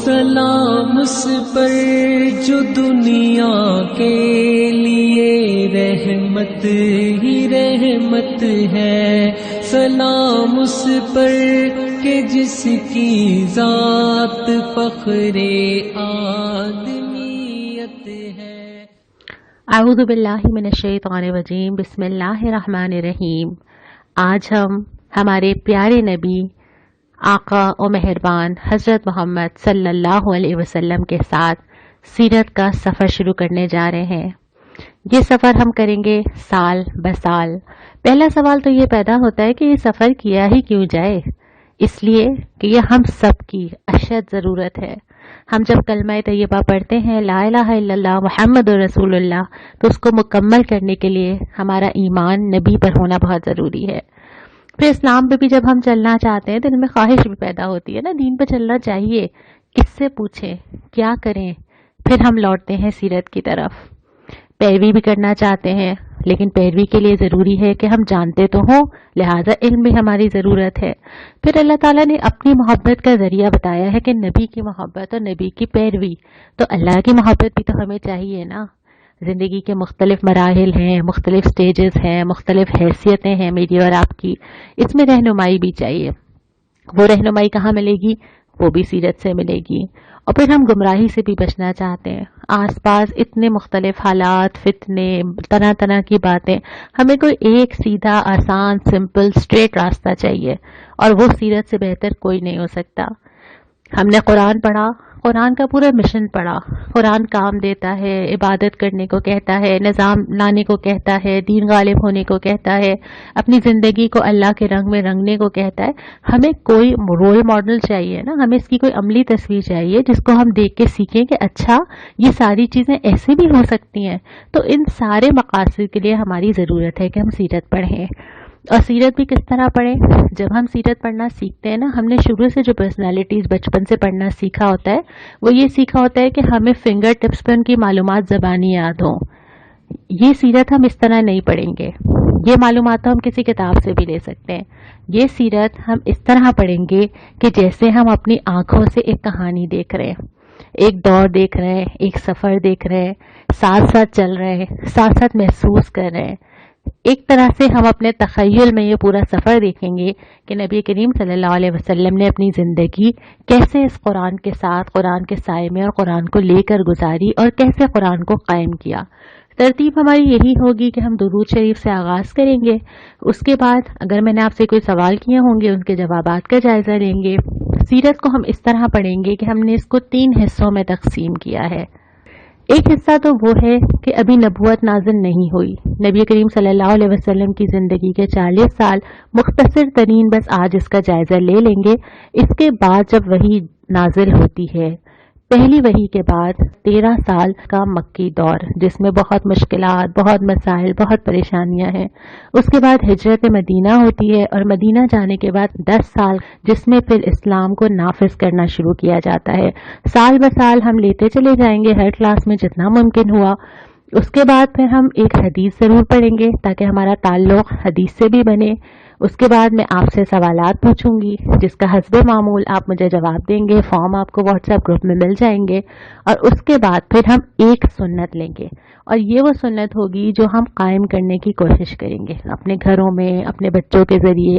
سلام اس پر جو دنیا کے لیے رحمت ہی رحمت ہے، سلام اس پر کہ جس کی ذات فخر آدمیت ہے۔ اعوذ باللہ من الشیطان الرجیم، بسم اللہ الرحمن الرحیم۔ آج ہم ہمارے پیارے نبی آقا و مہربان حضرت محمد صلی اللہ علیہ وسلم کے ساتھ سیرت کا سفر شروع کرنے جا رہے ہیں۔ یہ سفر ہم کریں گے سال بسال۔ پہلا سوال تو یہ پیدا ہوتا ہے کہ یہ سفر کیا ہی کیوں جائے؟ اس لیے کہ یہ ہم سب کی اشد ضرورت ہے۔ ہم جب کلمہ طیبہ پڑھتے ہیں لا الہ الا اللہ محمد رسول اللہ، تو اس کو مکمل کرنے کے لیے ہمارا ایمان نبی پر ہونا بہت ضروری ہے۔ پھر اسلام پہ بھی جب ہم چلنا چاہتے ہیں تو ان میں خواہش بھی پیدا ہوتی ہے نا، دین پہ چلنا چاہیے، کس سے پوچھیں، کیا کریں؟ پھر ہم لوٹتے ہیں سیرت کی طرف۔ پیروی بھی کرنا چاہتے ہیں، لیکن پیروی کے لیے ضروری ہے کہ ہم جانتے تو ہوں، لہٰذا علم بھی ہماری ضرورت ہے۔ پھر اللہ تعالیٰ نے اپنی محبت کا ذریعہ بتایا ہے کہ نبی کی محبت اور نبی کی پیروی، تو اللہ کی محبت بھی تو ہمیں چاہیے نا۔ زندگی کے مختلف مراحل ہیں، مختلف سٹیجز ہیں، مختلف حیثیتیں ہیں میری اور آپ کی، اس میں رہنمائی بھی چاہیے۔ وہ رہنمائی کہاں ملے گی؟ وہ بھی سیرت سے ملے گی۔ اور پھر ہم گمراہی سے بھی بچنا چاہتے ہیں، آس پاس اتنے مختلف حالات، فتنے، طرح طرح کی باتیں، ہمیں کوئی ایک سیدھا آسان سمپل اسٹریٹ راستہ چاہیے، اور وہ سیرت سے بہتر کوئی نہیں ہو سکتا۔ ہم نے قرآن پڑھا، قرآن کا پورا مشن پڑھا۔ قرآن کام دیتا ہے، عبادت کرنے کو کہتا ہے، نظام لانے کو کہتا ہے، دین غالب ہونے کو کہتا ہے، اپنی زندگی کو اللہ کے رنگ میں رنگنے کو کہتا ہے۔ ہمیں کوئی رول ماڈل چاہیے نا، ہمیں اس کی کوئی عملی تصویر چاہیے جس کو ہم دیکھ کے سیکھیں کہ اچھا یہ ساری چیزیں ایسے بھی ہو سکتی ہیں۔ تو ان سارے مقاصد کے لیے ہماری ضرورت ہے کہ ہم سیرت پڑھیں۔ اور سیرت بھی کس طرح پڑھیں؟ جب ہم سیرت پڑھنا سیکھتے ہیں نا، ہم نے شروع سے جو پرسنالٹیز بچپن سے پڑھنا سیکھا ہوتا ہے، وہ یہ سیکھا ہوتا ہے کہ ہمیں فنگر ٹپس پہ ان کی معلومات زبانی یاد ہوں۔ یہ سیرت ہم اس طرح نہیں پڑھیں گے، یہ معلومات تو ہم کسی کتاب سے بھی لے سکتے ہیں۔ یہ سیرت ہم اس طرح پڑھیں گے کہ جیسے ہم اپنی آنکھوں سے ایک کہانی دیکھ رہے ہیں، ایک دور دیکھ رہے ہیں، ایک سفر دیکھ رہے ہیں، ساتھ ساتھ چل رہے ہیں، ساتھ ساتھ محسوس کر رہے ہیں۔ ایک طرح سے ہم اپنے تخیل میں یہ پورا سفر دیکھیں گے کہ نبی کریم صلی اللہ علیہ وسلم نے اپنی زندگی کیسے اس قرآن کے ساتھ، قرآن کے سائے میں اور قرآن کو لے کر گزاری، اور کیسے قرآن کو قائم کیا۔ ترتیب ہماری یہی ہوگی کہ ہم درود شریف سے آغاز کریں گے، اس کے بعد اگر میں نے آپ سے کوئی سوال کیے ہوں گے ان کے جوابات کا جائزہ لیں گے۔ سیرت کو ہم اس طرح پڑھیں گے کہ ہم نے اس کو 3 حصوں میں تقسیم کیا ہے۔ ایک حصہ تو وہ ہے کہ ابھی نبوت نازل نہیں ہوئی، نبی کریم صلی اللہ علیہ وسلم کی زندگی کے 40 سال مختصر ترین بس آج اس کا جائزہ لے لیں گے۔ اس کے بعد جب وحی نازل ہوتی ہے، پہلی وحی کے بعد 13 سال کا مکی دور جس میں بہت مشکلات، بہت مسائل، بہت پریشانیاں ہیں۔ اس کے بعد ہجرت مدینہ ہوتی ہے، اور مدینہ جانے کے بعد 10 سال جس میں پھر اسلام کو نافذ کرنا شروع کیا جاتا ہے۔ سال بسال ہم لیتے چلے جائیں گے ہر کلاس میں جتنا ممکن ہوا۔ اس کے بعد پھر ہم ایک حدیث ضرور پڑھیں گے تاکہ ہمارا تعلق حدیث سے بھی بنے۔ اس کے بعد میں آپ سے سوالات پوچھوں گی جس کا حسب معمول آپ مجھے جواب دیں گے، فارم آپ کو واٹس ایپ گروپ میں مل جائیں گے۔ اور اس کے بعد پھر ہم ایک سنت لیں گے، اور یہ وہ سنت ہوگی جو ہم قائم کرنے کی کوشش کریں گے اپنے گھروں میں، اپنے بچوں کے ذریعے،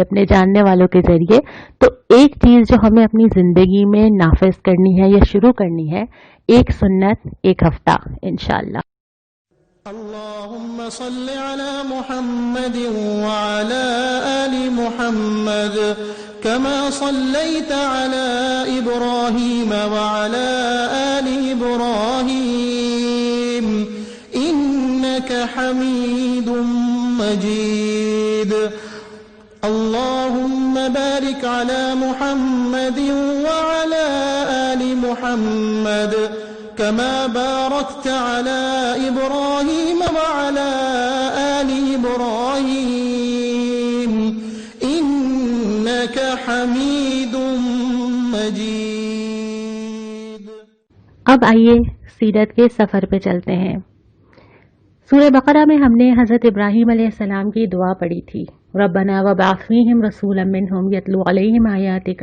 اپنے جاننے والوں کے ذریعے۔ تو ایک چیز جو ہمیں اپنی زندگی میں نافذ کرنی ہے یا شروع کرنی ہے، ایک سنت ایک ہفتہ انشاءاللہ۔ اللهم صل على محمد وعلى آل محمد كما صليت على إبراهيم وعلى آل إبراهيم إنك حميد مجيد اللهم بارك على محمد وعلى آل محمد كما باركت على إبراهيم وعلى آل إبراهيم إنك حميد مجيد۔ اب آئیے سیرت کے سفر پہ چلتے ہیں۔ سورہ بقرہ میں ہم نے حضرت ابراہیم علیہ السلام کی دعا پڑھی تھی، ربنا وابعث فیہم رسولا منہم یتلو علیہم آیاتک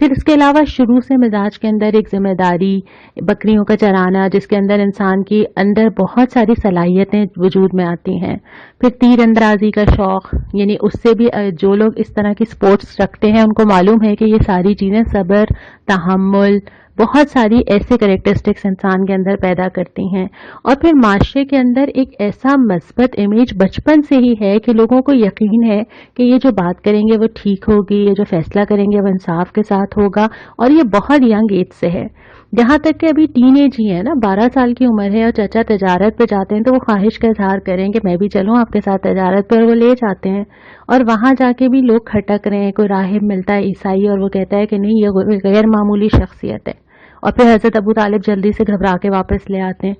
پھر اس کے علاوہ شروع سے مزاج کے اندر ایک ذمہ داری، بکریوں کا چرانا جس کے اندر انسان کی اندر بہت ساری صلاحیتیں وجود میں آتی ہیں، پھر تیر اندازی کا شوق، یعنی اس سے بھی جو لوگ اس طرح کی سپورٹس رکھتے ہیں ان کو معلوم ہے کہ یہ ساری چیزیں صبر، تحمل، بہت ساری ایسے کریکٹرسٹکس انسان کے اندر پیدا کرتی ہیں، اور پھر معاشرے کے اندر ایک ایسا مثبت امیج بچپن سے ہی ہے کہ لوگوں کو یقین ہے کہ یہ جو بات کریں گے وہ ٹھیک ہوگی، یہ جو فیصلہ کریں گے وہ انصاف کے ساتھ ہوگا، اور یہ بہت ینگ ایج سے ہے، یہاں تک کہ ابھی ٹین ایج ہی ہے نا، 12 سال کی عمر ہے اور چچا تجارت پہ جاتے ہیں تو وہ خواہش کا اظہار کریں کہ میں بھی چلوں آپ کے ساتھ تجارت پہ، اور وہ لے جاتے ہیں، اور وہاں جا کے بھی لوگ کھٹک رہے ہیں، کوئی راہب ملتا ہے عیسائی اور وہ کہتا ہے کہ نہیں یہ غیر معمولی شخصیت ہے، اور پھر حضرت ابو طالب جلدی سے گھبرا کے واپس لے آتے ہیں۔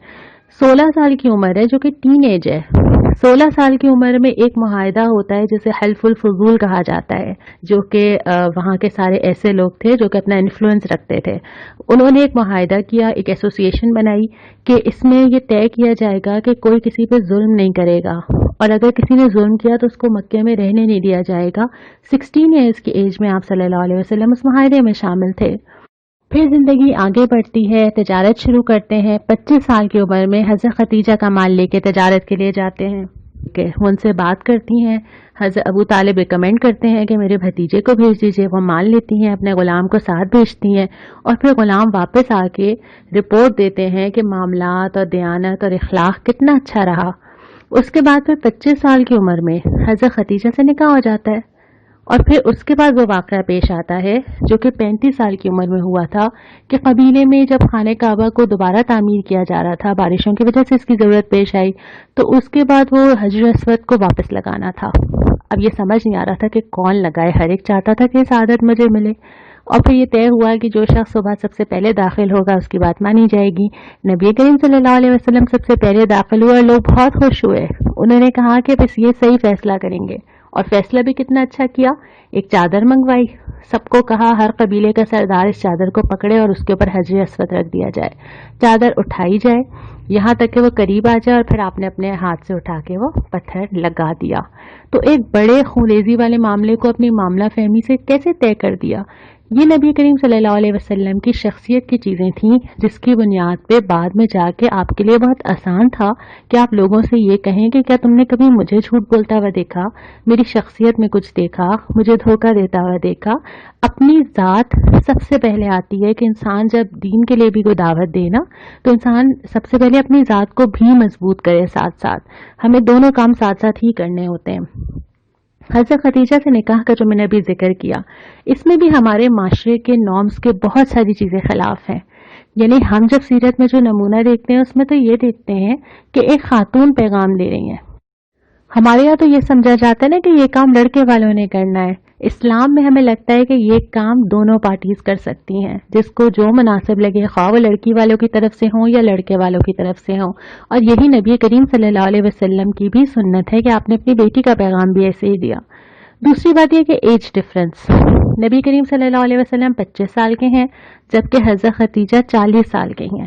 16 سال کی عمر ہے جو کہ ٹین ایج ہے، 16 سال کی عمر میں ایک معاہدہ ہوتا ہے جسے حلف الفضول کہا جاتا ہے، جو کہ وہاں کے سارے ایسے لوگ تھے جو کہ اپنا انفلوئنس رکھتے تھے، انہوں نے ایک معاہدہ کیا، ایک ایسوسیشن بنائی کہ اس میں یہ طے کیا جائے گا کہ کوئی کسی پہ ظلم نہیں کرے گا، اور اگر کسی نے ظلم کیا تو اس کو مکے میں رہنے نہیں دیا جائے گا۔ 16 ایئرس کی ایج میں آپ صلی اللہ علیہ وسلم اس معاہدے میں شامل تھے۔ پھر زندگی آگے بڑھتی ہے، تجارت شروع کرتے ہیں، 25 سال کی عمر میں حضرت خدیجہ کا مال لے کے تجارت کے لیے جاتے ہیں، کہ ان سے بات کرتی ہیں، حضرت ابو طالب ریکمینڈ کرتے ہیں کہ میرے بھتیجے کو بھیج دیجیے، وہ مال لیتی ہیں، اپنے غلام کو ساتھ بھیجتی ہیں، اور پھر غلام واپس آ کے رپورٹ دیتے ہیں کہ معاملات اور دیانت اور اخلاق کتنا اچھا رہا۔ اس کے بعد پھر 25 سال کی عمر میں حضرت خدیجہ سے نکاح ہو جاتا ہے، اور پھر اس کے بعد وہ واقعہ پیش آتا ہے جو کہ 35 سال کی عمر میں ہوا تھا، کہ قبیلے میں جب خانہ کعبہ کو دوبارہ تعمیر کیا جا رہا تھا، بارشوں کی وجہ سے اس کی ضرورت پیش آئی، تو اس کے بعد وہ حجر اسود کو واپس لگانا تھا۔ اب یہ سمجھ نہیں آ رہا تھا کہ کون لگائے، ہر ایک چاہتا تھا کہ سعادت مجھے ملے، اور پھر یہ طے ہوا کہ جو شخص صبح سب سے پہلے داخل ہوگا اس کی بات مانی جائے گی۔ نبی کریم صلی اللہ علیہ وسلم سب سے پہلے داخل ہوئے اور لوگ بہت خوش ہوئے، انہوں نے کہا کہ بس یہ صحیح فیصلہ کریں گے، اور فیصلہ بھی کتنا اچھا کیا، ایک چادر منگوائی، سب کو کہا ہر قبیلے کا سردار اس چادر کو پکڑے اور اس کے اوپر حجر اسود رکھ دیا جائے، چادر اٹھائی جائے یہاں تک کہ وہ قریب آ جائے، اور پھر آپ نے اپنے ہاتھ سے اٹھا کے وہ پتھر لگا دیا۔ تو ایک بڑے خونریزی والے معاملے کو اپنی معاملہ فہمی سے کیسے طے کر دیا؟ یہ نبی کریم صلی اللہ علیہ وسلم کی شخصیت کی چیزیں تھیں جس کی بنیاد پہ بعد میں جا کے آپ کے لیے بہت آسان تھا کہ آپ لوگوں سے یہ کہیں کہ کیا تم نے کبھی مجھے جھوٹ بولتا ہوا دیکھا، میری شخصیت میں کچھ دیکھا، مجھے دھوکہ دیتا ہوا دیکھا۔ اپنی ذات سب سے پہلے آتی ہے کہ انسان جب دین کے لیے بھی کوئی دعوت دے نا تو انسان سب سے پہلے اپنی ذات کو بھی مضبوط کرے، ساتھ ساتھ ہمیں دونوں کام ساتھ ساتھ ہی کرنے ہوتے ہیں۔ حضرت خدیجہ سے نکاح کا جو میں نے ابھی ذکر کیا، اس میں بھی ہمارے معاشرے کے نارمز کے بہت ساری چیزیں خلاف ہیں، یعنی ہم جب سیرت میں جو نمونہ دیکھتے ہیں اس میں تو یہ دیکھتے ہیں کہ ایک خاتون پیغام دے رہی ہیں، ہمارے یہاں تو یہ سمجھا جاتا ہے نا کہ یہ کام لڑکے والوں نے کرنا ہے، اسلام میں ہمیں لگتا ہے کہ یہ کام دونوں پارٹیز کر سکتی ہیں، جس کو جو مناسب لگے، خواہ وہ لڑکی والوں کی طرف سے ہوں یا لڑکے والوں کی طرف سے ہوں، اور یہی نبی کریم صلی اللہ علیہ وسلم کی بھی سنت ہے کہ آپ نے اپنی بیٹی کا پیغام بھی ایسے ہی دیا۔ دوسری بات یہ کہ ایج ڈفرنس، نبی کریم صلی اللہ علیہ وسلم 25 سال کے ہیں جبکہ حضرت خدیجہ 40 سال کے ہیں،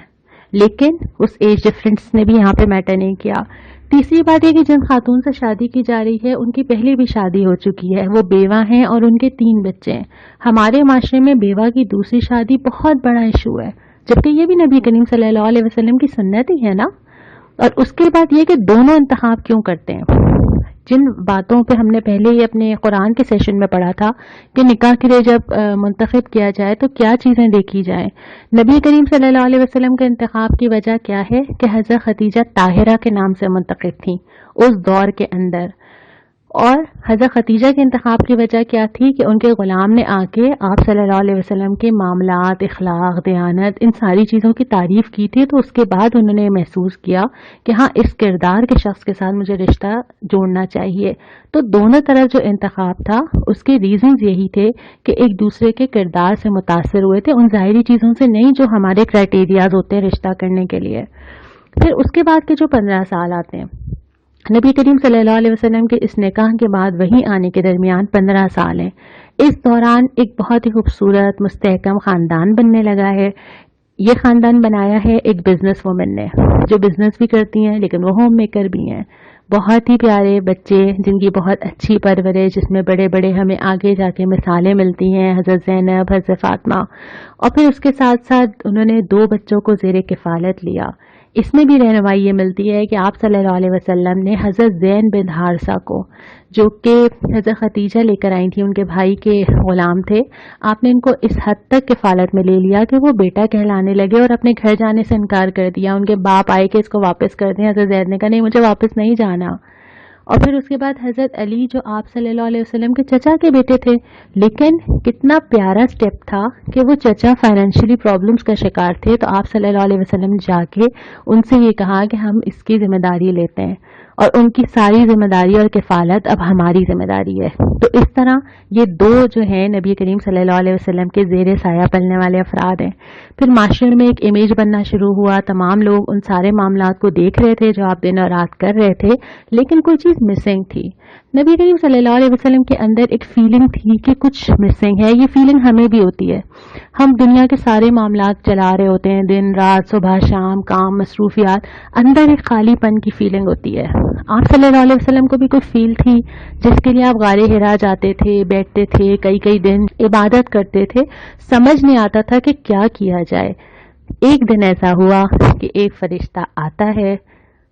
لیکن اس ایج ڈفرنس نے بھی یہاں پہ میٹر نہیں کیا۔ تیسری بات یہ کہ جن خاتون سے شادی کی جا رہی ہے ان کی پہلے بھی شادی ہو چکی ہے، وہ بیوہ ہیں اور ان کے 3 بچے ہیں۔ ہمارے معاشرے میں بیوہ کی دوسری شادی بہت بڑا ایشو ہے، جبکہ یہ بھی نبی کریم صلی اللہ علیہ وسلم کی سنت ہی ہے نا۔ اور اس کے بعد یہ کہ دونوں انتخاب کیوں کرتے ہیں، جن باتوں پہ ہم نے پہلے ہی اپنے قرآن کے سیشن میں پڑھا تھا کہ نکاح کے لیے جب منتخب کیا جائے تو کیا چیزیں دیکھی جائیں، نبی کریم صلی اللہ علیہ وسلم کے انتخاب کی وجہ کیا ہے کہ حضرت خدیجہ طاہرہ کے نام سے منتخب تھیں اس دور کے اندر، اور حضرت خدیجہ کے انتخاب کی وجہ کیا تھی کہ ان کے غلام نے آ کے آپ صلی اللہ علیہ وسلم کے معاملات، اخلاق، دیانت، ان ساری چیزوں کی تعریف کی تھی، تو اس کے بعد انہوں نے محسوس کیا کہ ہاں اس کردار کے شخص کے ساتھ مجھے رشتہ جوڑنا چاہیے۔ تو دونوں طرف جو انتخاب تھا اس کے ریزنز یہی تھے کہ ایک دوسرے کے کردار سے متاثر ہوئے تھے، ان ظاہری چیزوں سے نہیں جو ہمارے کرائٹیریاز ہوتے ہیں رشتہ کرنے کے لیے۔ پھر اس کے بعد کے جو 15 سال آتے ہیں، نبی کریم صلی اللہ علیہ وسلم کے اس نکاح کے بعد وہیں آنے کے درمیان 15 سال ہیں، اس دوران ایک بہت ہی خوبصورت مستحکم خاندان بننے لگا ہے۔ یہ خاندان بنایا ہے ایک بزنس وومن نے جو بزنس بھی کرتی ہیں لیکن وہ ہوم میکر بھی ہیں، بہت ہی پیارے بچے جن کی بہت اچھی پرورش، جس میں بڑے بڑے ہمیں آگے جا کے مثالیں ملتی ہیں، حضرت زینب، حضرت فاطمہ، اور پھر اس کے ساتھ ساتھ انہوں نے 2 بچوں کو زیر کفالت لیا۔ اس میں بھی رہنمائی یہ ملتی ہے کہ آپ صلی اللہ علیہ وسلم نے حضرت زین بن حارثہ کو، جو کہ حضرت خدیجہ لے کر آئی تھیں، ان کے بھائی کے غلام تھے، آپ نے ان کو اس حد تک کفالت میں لے لیا کہ وہ بیٹا کہلانے لگے اور اپنے گھر جانے سے انکار کر دیا۔ ان کے باپ آئے کہ اس کو واپس کر دیں، حضرت زید نے کہا نہیں، مجھے واپس نہیں جانا۔ اور پھر اس کے بعد حضرت علی جو آپ صلی اللہ علیہ وسلم کے چچا کے بیٹے تھے، لیکن کتنا پیارا سٹیپ تھا کہ وہ چچا فائنینشلی پرابلمز کا شکار تھے، تو آپ صلی اللہ علیہ وسلم جا کے ان سے یہ کہا کہ ہم اس کی ذمہ داری لیتے ہیں، اور ان کی ساری ذمہ داری اور کفالت اب ہماری ذمہ داری ہے۔ تو اس طرح یہ 2 جو ہیں نبی کریم صلی اللہ علیہ وسلم کے زیر سایہ پلنے والے افراد ہیں۔ پھر معاشرے میں ایک امیج بننا شروع ہوا، تمام لوگ ان سارے معاملات کو دیکھ رہے تھے جو آپ دن اور رات کر رہے تھے، لیکن کوئی چیز مسنگ تھی۔ نبی کریم صلی اللہ علیہ وسلم کے اندر ایک فیلنگ تھی کہ کچھ مسنگ ہے۔ یہ فیلنگ ہمیں بھی ہوتی ہے، ہم دنیا کے سارے معاملات چلا رہے ہوتے ہیں، دن رات، صبح شام، کام، مصروفیات، اندر ایک خالی پن کی فیلنگ ہوتی ہے۔ آپ صلی اللہ علیہ وسلم کو بھی کوئی فیل تھی جس کے لیے آپ غار حرا جاتے تھے، بیٹھتے تھے، کئی دن عبادت کرتے تھے، سمجھ نہیں آتا تھا کہ کیا کیا جائے۔ ایک دن ایسا ہوا کہ ایک فرشتہ آتا ہے،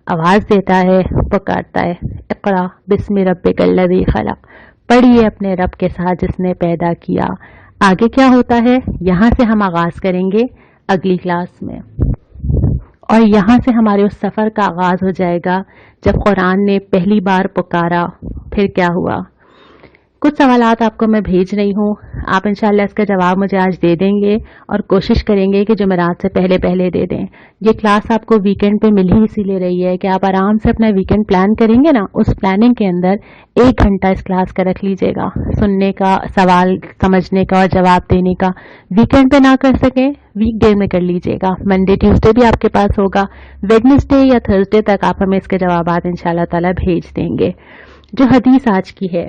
آواز دیتا ہے، پکارتا ہے، اقرا بسم ربک الذی خلق، پڑھیے اپنے رب کے ساتھ جس نے پیدا کیا۔ آگے کیا ہوتا ہے یہاں سے ہم آغاز کریں گے اگلی کلاس میں، اور یہاں سے ہمارے اس سفر کا آغاز ہو جائے گا جب قرآن نے پہلی بار پکارا۔ پھر کیا ہوا؟ کچھ سوالات آپ کو میں بھیج رہی ہوں، آپ انشاءاللہ اس کا جواب مجھے آج دے دیں گے، اور کوشش کریں گے کہ جمعرات سے پہلے دے دیں۔ یہ کلاس آپ کو ویکنڈ پہ مل ہی اسی لیے رہی ہے کہ آپ آرام سے اپنا ویکنڈ پلان کریں گے نا، اس پلاننگ کے اندر 1 گھنٹہ اس کلاس کا رکھ لیجئے گا، سننے کا، سوال سمجھنے کا اور جواب دینے کا۔ ویکنڈ پہ نہ کر سکیں، ویک ڈے میں کر لیجئے گا، منڈے ٹیوزڈے بھی آپ کے پاس ہوگا، ویڈنسڈے یا تھرسڈے تک آپ ہمیں اس کے جوابات انشاءاللہ تعالی بھیج دیں گے۔ جو حدیث آج کی ہے،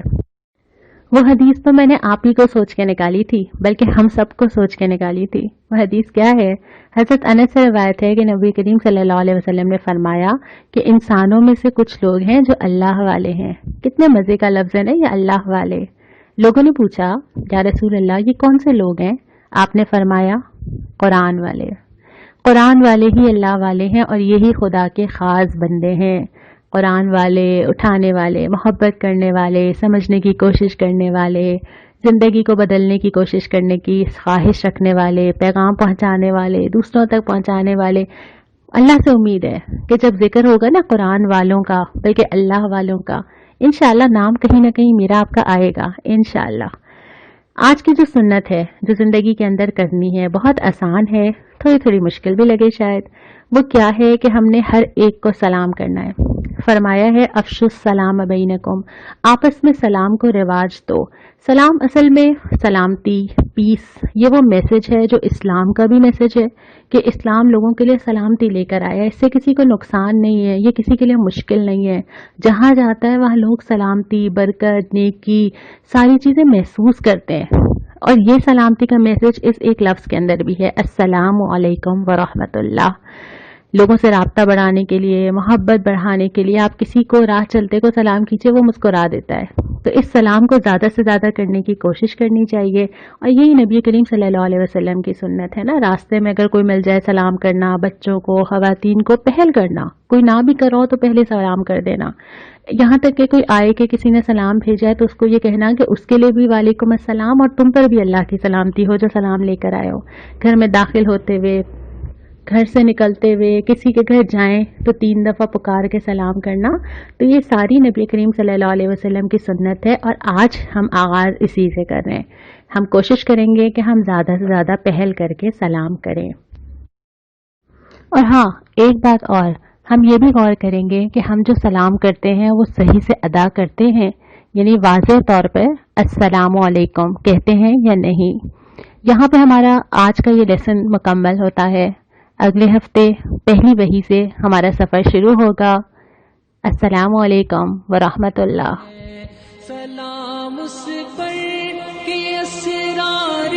وہ حدیث تو میں نے آپ ہی کو سوچ کے نکالی تھی، بلکہ ہم سب کو سوچ کے نکالی تھی۔ وہ حدیث کیا ہے؟ حضرت انس سے روایت ہے کہ نبی کریم صلی اللہ علیہ وسلم نے فرمایا کہ انسانوں میں سے کچھ لوگ ہیں جو اللہ والے ہیں۔ کتنے مزے کا لفظ ہے نا یہ، اللہ والے۔ لوگوں نے پوچھا یا رسول اللہ یہ کون سے لوگ ہیں؟ آپ نے فرمایا قرآن والے۔ قرآن والے ہی اللہ والے ہیں، اور یہی خدا کے خاص بندے ہیں۔ قرآن والے، اٹھانے والے، محبت کرنے والے، سمجھنے کی کوشش کرنے والے، زندگی کو بدلنے کی کوشش کرنے کی خواہش رکھنے والے، پیغام پہنچانے والے، دوسروں تک پہنچانے والے۔ اللہ سے امید ہے کہ جب ذکر ہوگا نا قرآن والوں کا، بلکہ اللہ والوں کا، انشاءاللہ نام کہیں نہ کہیں میرا آپ کا آئے گا انشاءاللہ۔ آج کی جو سنت ہے جو زندگی کے اندر کرنی ہے، بہت آسان ہے، تھوڑی مشکل بھی لگے شاید۔ وہ کیا ہے کہ ہم نے ہر ایک کو سلام کرنا ہے۔ فرمایا ہے افشوا السلام بینکم، آپس میں سلام کو رواج دو۔ سلام اصل میں سلامتی، پیس، یہ وہ میسج ہے جو اسلام کا بھی میسج ہے کہ اسلام لوگوں کے لیے سلامتی لے کر آیا ہے۔ اس سے کسی کو نقصان نہیں ہے، یہ کسی کے لیے مشکل نہیں ہے۔ جہاں جاتا ہے وہاں لوگ سلامتی، برکت، نیکی، ساری چیزیں محسوس کرتے ہیں، اور یہ سلامتی کا میسج اس ایک لفظ کے اندر بھی ہے، السلام علیکم ورحمۃ اللہ۔ لوگوں سے رابطہ بڑھانے کے لیے، محبت بڑھانے کے لیے آپ کسی کو راہ چلتے کو سلام کیجیے، وہ مسکرا دیتا ہے۔ تو اس سلام کو زیادہ سے زیادہ کرنے کی کوشش کرنی چاہیے، اور یہی نبی کریم صلی اللہ علیہ وسلم کی سنت ہے نا۔ راستے میں اگر کوئی مل جائے سلام کرنا، بچوں کو، خواتین کو پہل کرنا، کوئی نہ بھی کرو تو پہلے سلام کر دینا۔ یہاں تک کہ کوئی آئے کہ کسی نے سلام بھیجا ہے تو اس کو یہ کہنا کہ اس کے لیے بھی وعلیکم السلام، اور تم پر بھی اللہ کی سلامتی ہو جو سلام لے کر آئے ہو۔ گھر میں داخل ہوتے ہوئے، گھر سے نکلتے ہوئے، کسی کے گھر جائیں تو 3 دفعہ پکار کے سلام کرنا، تو یہ ساری نبی کریم صلی اللہ علیہ وسلم کی سنت ہے، اور آج ہم آغاز اسی سے کر رہے ہیں۔ ہم کوشش کریں گے کہ ہم زیادہ سے زیادہ پہل کر کے سلام کریں۔ اور ہاں، ایک بات اور، ہم یہ بھی غور کریں گے کہ ہم جو سلام کرتے ہیں وہ صحیح سے ادا کرتے ہیں، یعنی واضح طور پر السلام علیکم کہتے ہیں یا نہیں۔ یہاں پہ ہمارا آج کا یہ لیسن مکمل ہوتا ہے۔ اگلے ہفتے پہلی وحی سے ہمارا سفر شروع ہوگا۔ السلام علیکم ورحمۃ اللہ۔ سلام اس پر کہ اسرار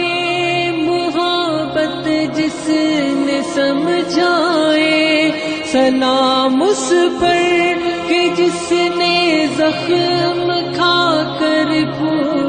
محبت جس نے سمجھائے، سلام اس پر کہ جس نے زخم کھا کر پورا